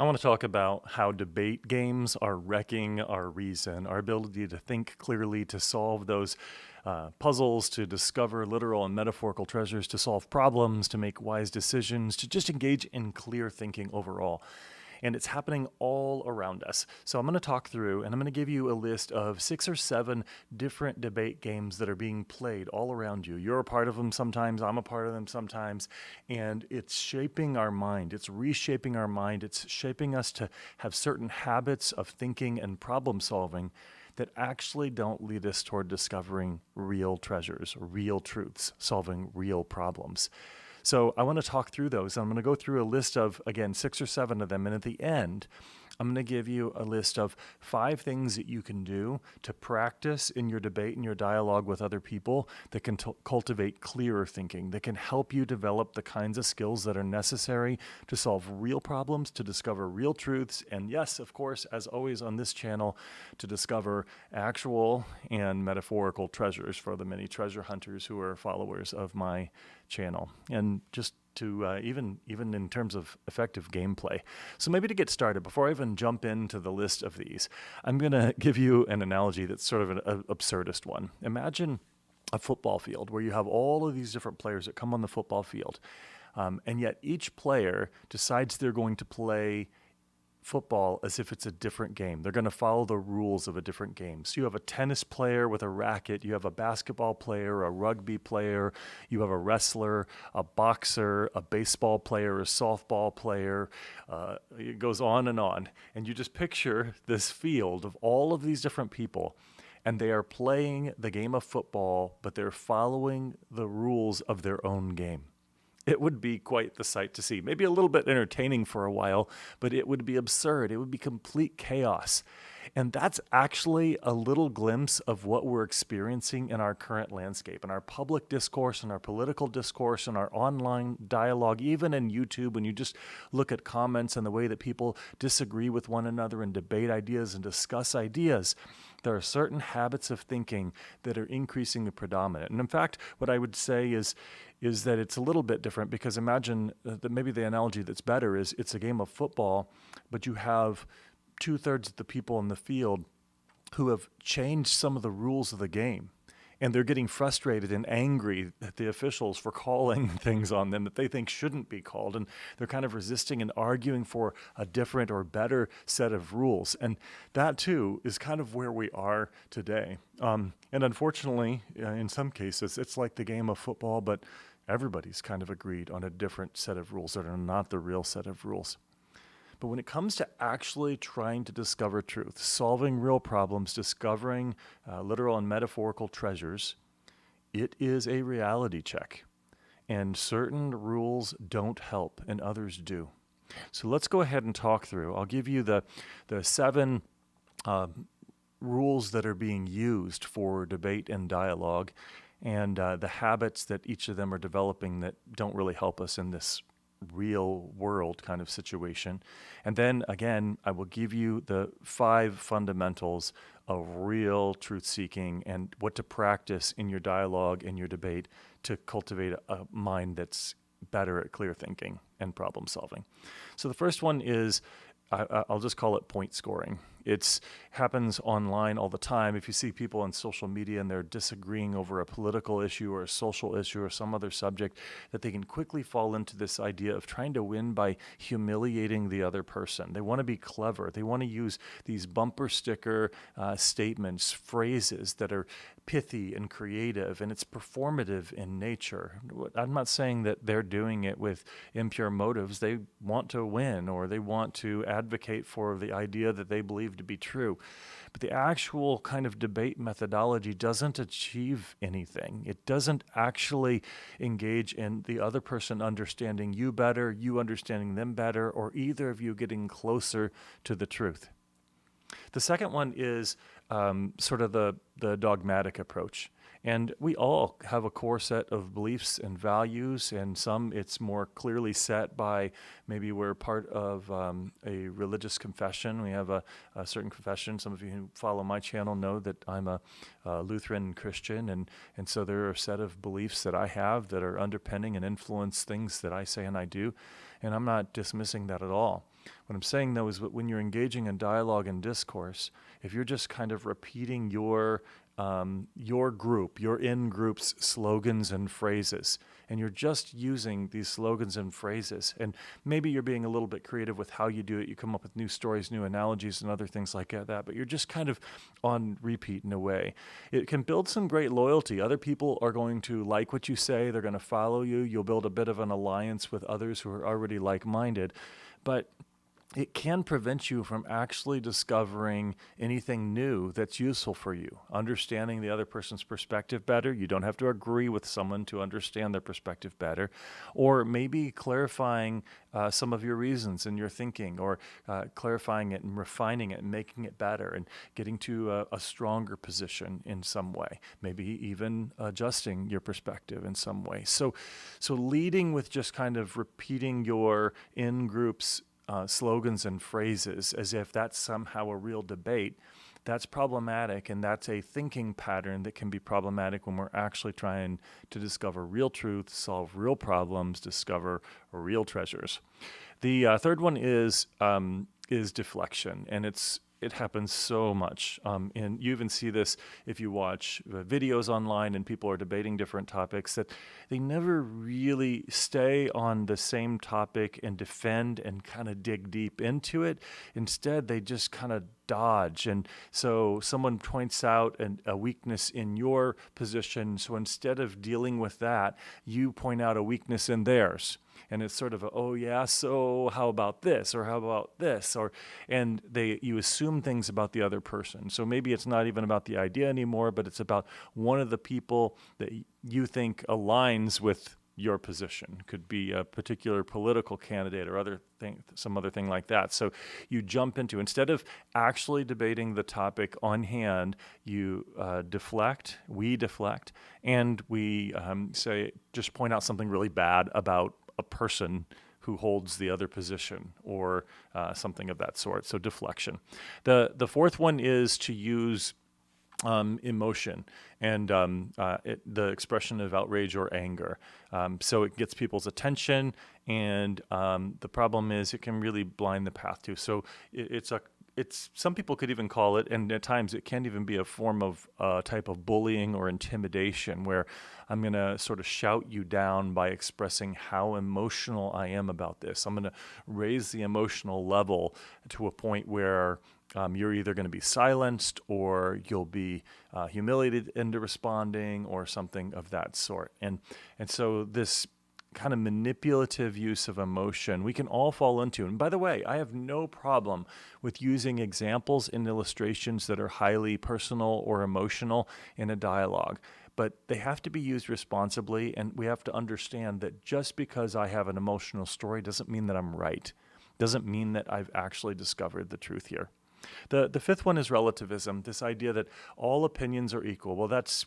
I want to talk about how debate games are wrecking our reason, our ability to think clearly, to solve those puzzles, to discover literal and metaphorical treasures, to solve problems, to make wise decisions, to just engage in clear thinking overall. And it's happening all around us. So I'm going to talk through and I'm going to give you a list of 6 or 7 different debate games that are being played all around you. You're a part of them sometimes, I'm a part of them sometimes, and it's shaping our mind. It's reshaping our mind. It's shaping us to have certain habits of thinking and problem solving that actually don't lead us toward discovering real treasures, real truths, solving real problems. So I want to talk through those. I'm going to go through a list of, again, 6 or 7 of them. And at the end, I'm going to give you a list of 5 things that you can do to practice in your debate and your dialogue with other people that can cultivate clearer thinking, that can help you develop the kinds of skills that are necessary to solve real problems, to discover real truths, and yes, of course, as always on this channel, to discover actual and metaphorical treasures for the many treasure hunters who are followers of my channel. And just to even in terms of effective gameplay. So maybe to get started, before I even jump into the list of these, I'm going to give you an analogy that's sort of an absurdist one. Imagine a football field where you have all of these different players that come on the football field, and yet each player decides they're going to play football as if it's a different game. They're going to follow the rules of a different game. So you have a tennis player with a racket, you have a basketball player, a rugby player, you have a wrestler, a boxer, a baseball player, a softball player. It goes on. And you just picture this field of all of these different people, and they are playing the game of football, but they're following the rules of their own game. It would be quite the sight to see. Maybe a little bit entertaining for a while, but it would be absurd. It would be complete chaos. And that's actually a little glimpse of what we're experiencing in our current landscape, in our public discourse, in our political discourse, in our online dialogue, even in YouTube, when you just look at comments and the way that people disagree with one another and debate ideas and discuss ideas. There are certain habits of thinking that are increasing the predominant. And in fact, what I would say is that it's a little bit different, because imagine that maybe the analogy that's better is it's a game of football, but you have 2/3 of the people in the field who have changed some of the rules of the game. And they're getting frustrated and angry at the officials for calling things on them that they think shouldn't be called. And they're kind of resisting and arguing for a different or better set of rules. And that, too, is kind of where we are today. And unfortunately, in some cases, it's like the game of football, but everybody's kind of agreed on a different set of rules that are not the real set of rules. But when it comes to actually trying to discover truth, solving real problems, discovering literal and metaphorical treasures, it is a reality check. And certain rules don't help and others do. So let's go ahead and talk through. I'll give you the 7 rules that are being used for debate and dialogue, and the habits that each of them are developing that don't really help us in this real world kind of situation. And then again, I will give you the 5 fundamentals of real truth seeking and what to practice in your dialogue and your debate to cultivate a mind that's better at clear thinking and problem solving. So the first one is, I'll just call it point scoring. It happens online all the time. If you see people on social media and they're disagreeing over a political issue or a social issue or some other subject, that they can quickly fall into this idea of trying to win by humiliating the other person. They want to be clever. They want to use these bumper sticker statements, phrases that are pithy and creative, and it's performative in nature. I'm not saying that they're doing it with impure motives. They want to win, or they want to advocate for the idea that they believe to be true. But the actual kind of debate methodology doesn't achieve anything. It doesn't actually engage in the other person understanding you better, you understanding them better, or either of you getting closer to the truth. The second one is sort of the dogmatic approach. And we all have a core set of beliefs and values, and some it's more clearly set by maybe we're part of a religious confession. We have a certain confession. Some of you who follow my channel know that I'm a Lutheran Christian, and so there are a set of beliefs that I have that are underpinning and influence things that I say and I do, and I'm not dismissing that at all. What I'm saying, though, is that when you're engaging in dialogue and discourse, if you're just kind of repeating your group, your in-group's slogans and phrases, and you're just using these slogans and phrases, and maybe you're being a little bit creative with how you do it, you come up with new stories, new analogies, and other things like that, but you're just kind of on repeat in a way. It can build some great loyalty. Other people are going to like what you say, they're going to follow you, you'll build a bit of an alliance with others who are already like-minded, but it can prevent you from actually discovering anything new that's useful for you. Understanding the other person's perspective better. You don't have to agree with someone to understand their perspective better. Or maybe clarifying some of your reasons in your thinking, or clarifying it and refining it and making it better and getting to a stronger position in some way. Maybe even adjusting your perspective in some way. So leading with just kind of repeating your in-group's slogans and phrases as if that's somehow a real debate, that's problematic, and that's a thinking pattern that can be problematic when we're actually trying to discover real truth, solve real problems, discover real treasures. The third one is deflection, and it happens so much. And you even see this if you watch videos online and people are debating different topics, that they never really stay on the same topic and defend and kind of dig deep into it. Instead, they just kind of dodge. And so someone points out a weakness in your position. So instead of dealing with that, you point out a weakness in theirs. And it's sort of oh yeah, so how about this, or how about this, and you assume things about the other person. So maybe it's not even about the idea anymore, but it's about one of the people that you think aligns with your position. Could be a particular political candidate or some other thing like that. So you jump into, instead of actually debating the topic on hand, you we deflect, and we just point out something really bad about a person who holds the other position, or something of that sort. So deflection. The fourth one is to use emotion and the expression of outrage or anger. So it gets people's attention, and the problem is it can really blind the path to. So it's some people could even call it, and at times it can even be a form of type of bullying or intimidation, where I'm going to sort of shout you down by expressing how emotional I am about this. I'm going to raise the emotional level to a point where you're either going to be silenced, or you'll be humiliated into responding, or something of that sort. And so this kind of manipulative use of emotion we can all fall into. And by the way, I have no problem with using examples and illustrations that are highly personal or emotional in a dialogue, but they have to be used responsibly, and we have to understand that just because I have an emotional story doesn't mean that I'm right, doesn't mean that I've actually discovered the truth here. The fifth one is relativism, this idea that all opinions are equal. Well, that's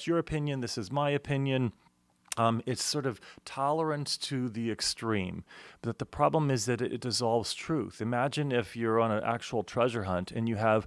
your opinion, this is my opinion. It's sort of tolerance to the extreme. But the problem is that it dissolves truth. Imagine if you're on an actual treasure hunt and you have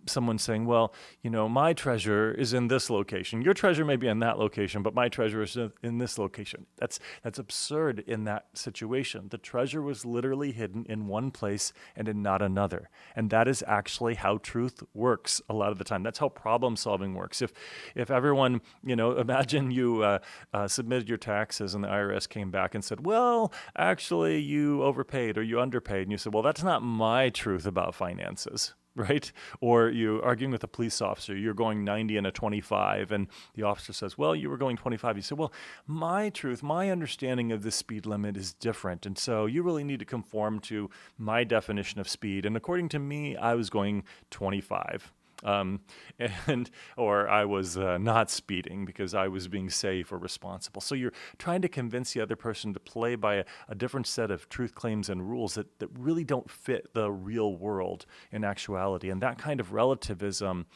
someone saying, well, my treasure is in this location. Your treasure may be in that location, but my treasure is in this location. That's absurd in that situation. The treasure was literally hidden in one place and in not another. And that is actually how truth works a lot of the time. That's how problem solving works. If everyone, imagine you submitted your taxes and the IRS came back and said, well, actually you overpaid or you underpaid. And you said, well, that's not my truth about finances, right? Or you arguing with a police officer, you're going 90 and a 25, and the officer says, well, you were going 25. You say, well, my truth, my understanding of the speed limit is different. And so you really need to conform to my definition of speed. And according to me, I was going 25. Or I was not speeding because I was being safe or responsible. So you're trying to convince the other person to play by a different set of truth claims and rules that really don't fit the real world in actuality. And that kind of relativism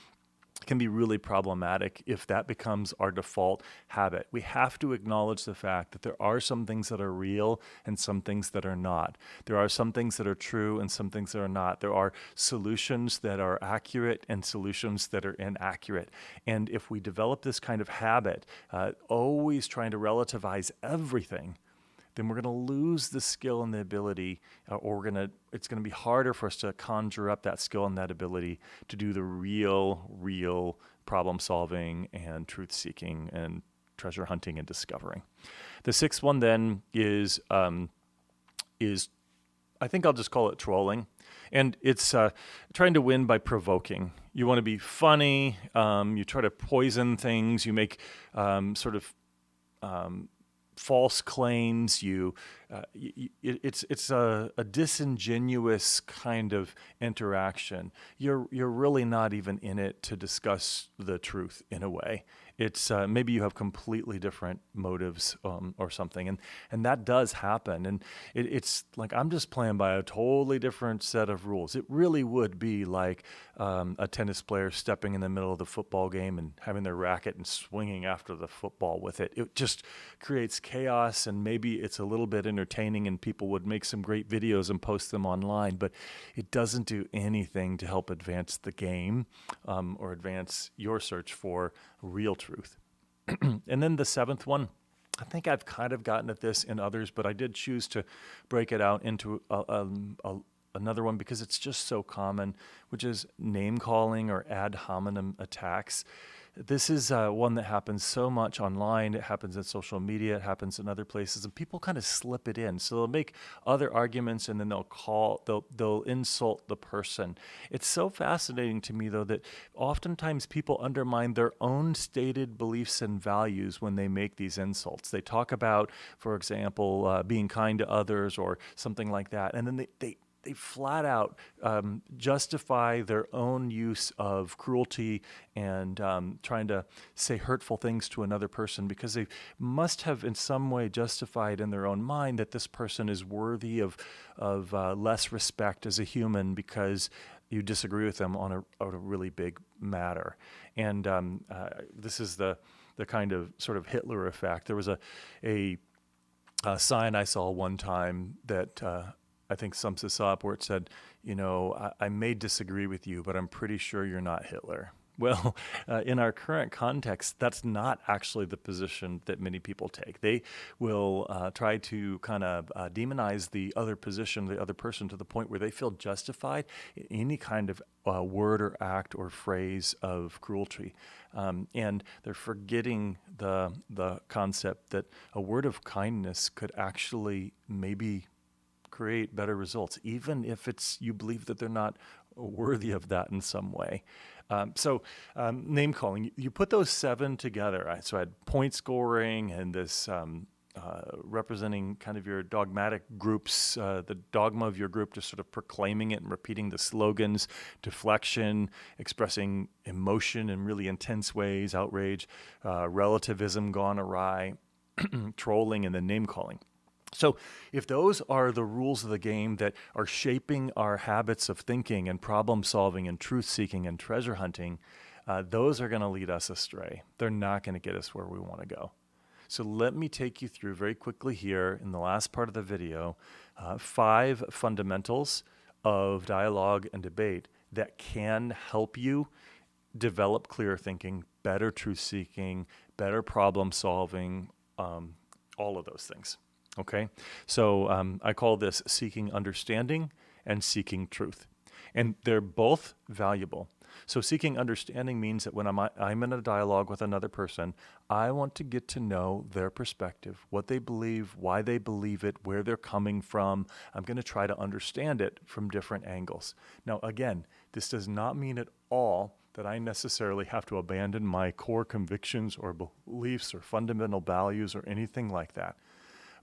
can be really problematic if that becomes our default habit. We have to acknowledge the fact that there are some things that are real and some things that are not. There are some things that are true and some things that are not. There are solutions that are accurate and solutions that are inaccurate. And if we develop this kind of habit, always trying to relativize everything, then we're going to lose the skill and the ability, or it's going to be harder for us to conjure up that skill and that ability to do the real problem solving and truth seeking and treasure hunting and discovering. The sixth one then is I think I'll just call it trolling. And it's trying to win by provoking. You want to be funny. You try to poison things. You make sort of false claims. It's a disingenuous kind of interaction. You're really not even in it to discuss the truth in a way. It's maybe you have completely different motives or something, and that does happen. And it's like I'm just playing by a totally different set of rules. It really would be like a tennis player stepping in the middle of the football game and having their racket and swinging after the football with it. It just creates chaos, and maybe it's a little bit entertaining, and people would make some great videos and post them online. But it doesn't do anything to help advance the game or advance your search for real truth. And then the seventh one, I think I've kind of gotten at this in others, but I did choose to break it out into another one because it's just so common, which is name calling or ad hominem attacks. This is one that happens so much online. It happens in social media. It happens in other places, and people kind of slip it in. So they'll make other arguments, and then they'll insult the person. It's so fascinating to me, though, that oftentimes people undermine their own stated beliefs and values when they make these insults. They talk about, for example, being kind to others or something like that, and then they flat out justify their own use of cruelty and trying to say hurtful things to another person because they must have in some way justified in their own mind that this person is worthy of less respect as a human because you disagree with them on a really big matter. And this is the kind of sort of Hitler effect. There was a sign I saw one time that I think sums this up, where it said, I may disagree with you, but I'm pretty sure you're not Hitler. Well, in our current context, that's not actually the position that many people take. They will try to kind of demonize the other position, the other person, to the point where they feel justified in any kind of word or act or phrase of cruelty. And they're forgetting the concept that a word of kindness could actually maybe create better results, even if you believe that they're not worthy of that in some way. So name calling, you put those 7 together. Right? So I had point scoring and this representing kind of your dogmatic groups, the dogma of your group, just sort of proclaiming it and repeating the slogans, deflection, expressing emotion in really intense ways, outrage, relativism gone awry, trolling, and then name calling. So if those are the rules of the game that are shaping our habits of thinking and problem solving and truth seeking and treasure hunting, those are going to lead us astray. They're not going to get us where we want to go. So let me take you through very quickly here in the last part of the video, 5 fundamentals of dialogue and debate that can help you develop clear thinking, better truth seeking, better problem solving, all of those things. Okay, so I call this seeking understanding and seeking truth. And they're both valuable. So seeking understanding means that when I'm in a dialogue with another person, I want to get to know their perspective, what they believe, why they believe it, where they're coming from. I'm going to try to understand it from different angles. Now, again, this does not mean at all that I necessarily have to abandon my core convictions or beliefs or fundamental values or anything like that.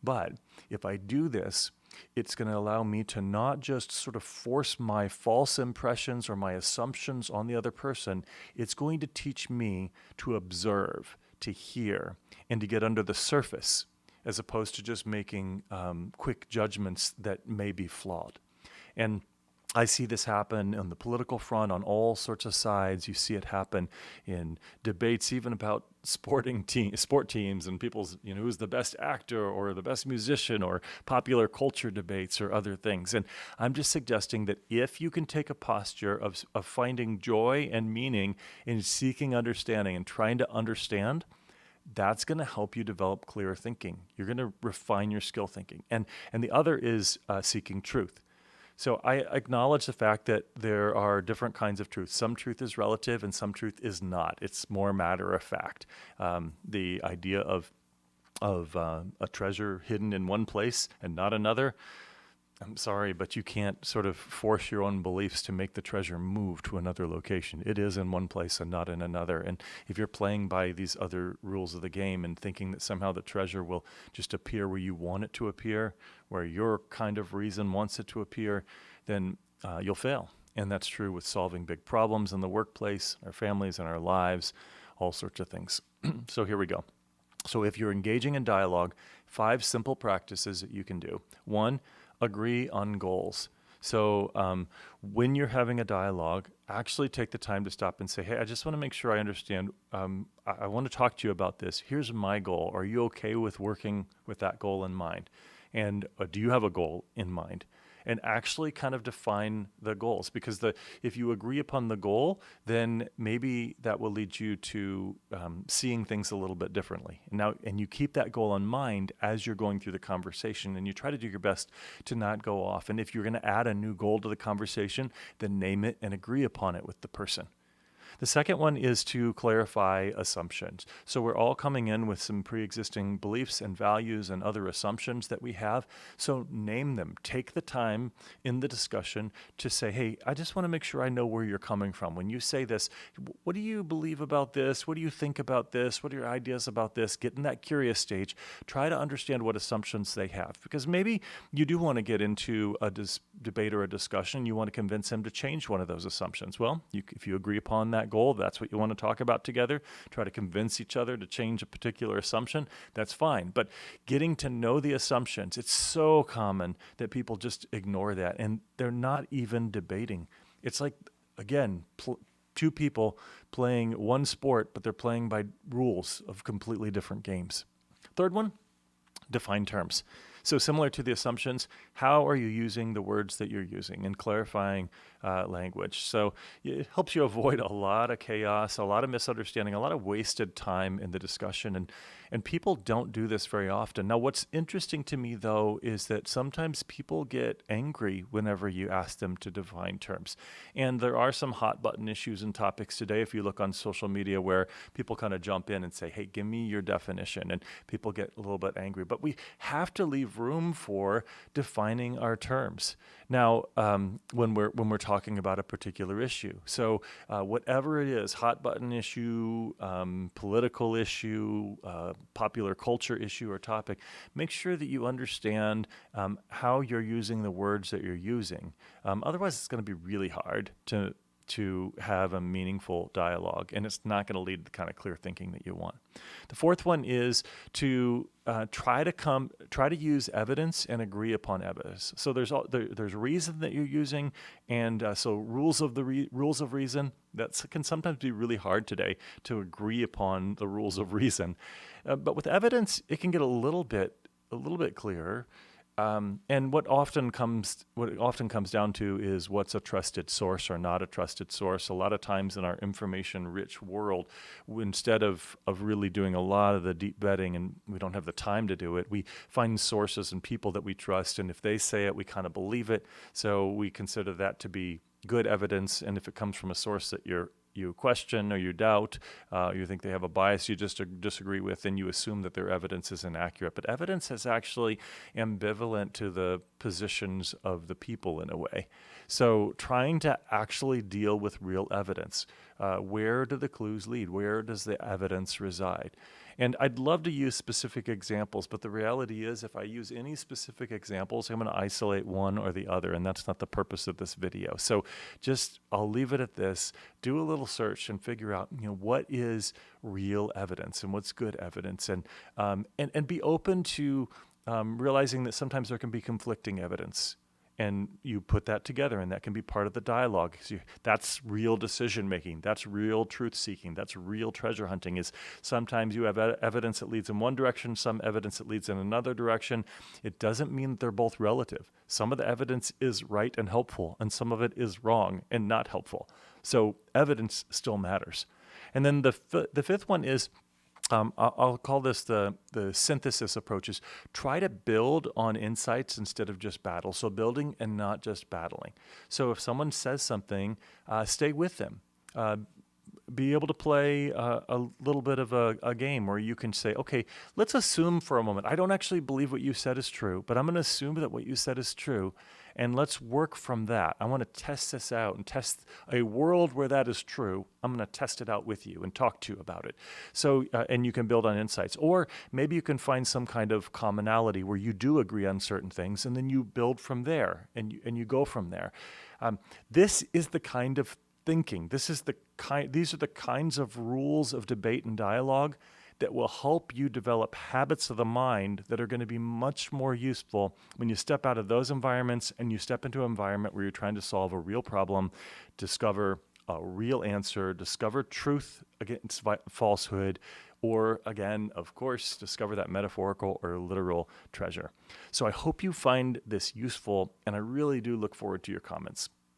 But if I do this, it's going to allow me to not just sort of force my false impressions or my assumptions on the other person. It's going to teach me to observe, to hear, and to get under the surface, as opposed to just making quick judgments that may be flawed. And I see this happen on the political front on all sorts of sides. You see it happen in debates, even about sport teams and people's, who's the best actor or the best musician, or popular culture debates or other things. And I'm just suggesting that if you can take a posture of finding joy and meaning in seeking understanding and trying to understand, that's going to help you develop clearer thinking. You're going to refine your skill thinking. And the other is seeking truth. So I acknowledge the fact that there are different kinds of truth. Some truth is relative and some truth is not. It's more matter of fact. The idea of a treasure hidden in one place and not another, I'm sorry, but you can't sort of force your own beliefs to make the treasure move to another location. It is in one place and not in another. And if you're playing by these other rules of the game and thinking that somehow the treasure will just appear where you want it to appear, where your kind of reason wants it to appear, then you'll fail. And that's true with solving big problems in the workplace, our families, and our lives, all sorts of things. So here we go. So if you're engaging in dialogue, 5 simple practices that you can do. 1, agree on goals. So when you're having a dialogue, actually take the time to stop and say, hey, I just want to make sure I understand. I want to talk to you about this. Here's my goal. Are you okay with working with that goal in mind? And do you have a goal in mind? And actually kind of define the goals, because if you agree upon the goal, then maybe that will lead you to seeing things a little bit differently. And you keep that goal in mind as you're going through the conversation, and you try to do your best to not go off. And if you're going to add a new goal to the conversation, then name it and agree upon it with the person. The second one is to clarify assumptions. So we're all coming in with some pre-existing beliefs and values and other assumptions that we have. So name them. Take the time in the discussion to say, hey, I just want to make sure I know where you're coming from. When you say this, what do you believe about this? What do you think about this? What are your ideas about this? Get in that curious stage. Try to understand what assumptions they have, because maybe you do want to get into a debate or a discussion. You want to convince them to change one of those assumptions. Well, if you agree upon that goal, that's what you want to talk about together, try to convince each other to change a particular assumption, that's fine. But getting to know the assumptions, it's so common that people just ignore that, and they're not even debating. It's like, again, 2 people playing one sport, but they're playing by rules of completely different games. Third one, define terms. So similar to the assumptions, how are you using the words that you're using and clarifying language? So it helps you avoid a lot of chaos, a lot of misunderstanding, a lot of wasted time in the discussion. And people don't do this very often. Now, what's interesting to me, though, is that sometimes people get angry whenever you ask them to define terms. And there are some hot button issues and topics today, if you look on social media, where people kind of jump in and say, hey, give me your definition. And people get a little bit angry. But we have to leave room for defining our terms. Now, when we're talking about a particular issue, so whatever it is, hot button issue, political issue, popular culture issue or topic, make sure that you understand how you're using the words that you're using. Otherwise, it's going to be really hard to have a meaningful dialogue, and it's not going to lead to the kind of clear thinking that you want. The fourth one is to try to use evidence and agree upon evidence. So there's reason that you're using, and so rules of reason. That can sometimes be really hard today to agree upon the rules of reason, but with evidence, it can get a little bit clearer. And what often comes down to is what's a trusted source or not a trusted source. A lot of times in our information-rich world, instead of really doing a lot of the deep vetting, and we don't have the time to do it, we find sources and people that we trust, and if they say it, we kind of believe it. So we consider that to be good evidence, and if it comes from a source that you question or you doubt, you think they have a bias you just disagree with, and you assume that their evidence is inaccurate. But evidence is actually ambivalent to the positions of the people in a way. So trying to actually deal with real evidence. Where do the clues lead? Where does the evidence reside? And I'd love to use specific examples, but the reality is if I use any specific examples, I'm going to isolate one or the other, and that's not the purpose of this video. So I'll leave it at this. Do a little search and figure out, what is real evidence and what's good evidence, and be open to realizing that sometimes there can be conflicting evidence. And you put that together, and that can be part of the dialogue. That's real decision-making. That's real truth-seeking. That's real treasure hunting. Is sometimes you have evidence that leads in one direction, some evidence that leads in another direction. It doesn't mean that they're both relative. Some of the evidence is right and helpful, and some of it is wrong and not helpful. So evidence still matters. And then the fifth one is I'll call this the synthesis approaches. Try to build on insights instead of just battle. So building and not just battling. So if someone says something, stay with them. Uh, be able to play a little bit of a game where you can say, okay, let's assume for a moment, I don't actually believe what you said is true, but I'm going to assume that what you said is true, and let's work from that. I want to test this out and test a world where that is true. I'm going to test it out with you and talk to you about it. So, and you can build on insights. Or maybe you can find some kind of commonality where you do agree on certain things, and then you build from there, and you go from there. This is the kind of thinking. These are the kinds of rules of debate and dialogue that will help you develop habits of the mind that are going to be much more useful when you step out of those environments and you step into an environment where you're trying to solve a real problem, discover a real answer, discover truth against falsehood, or again, of course, discover that metaphorical or literal treasure. So I hope you find this useful, and I really do look forward to your comments.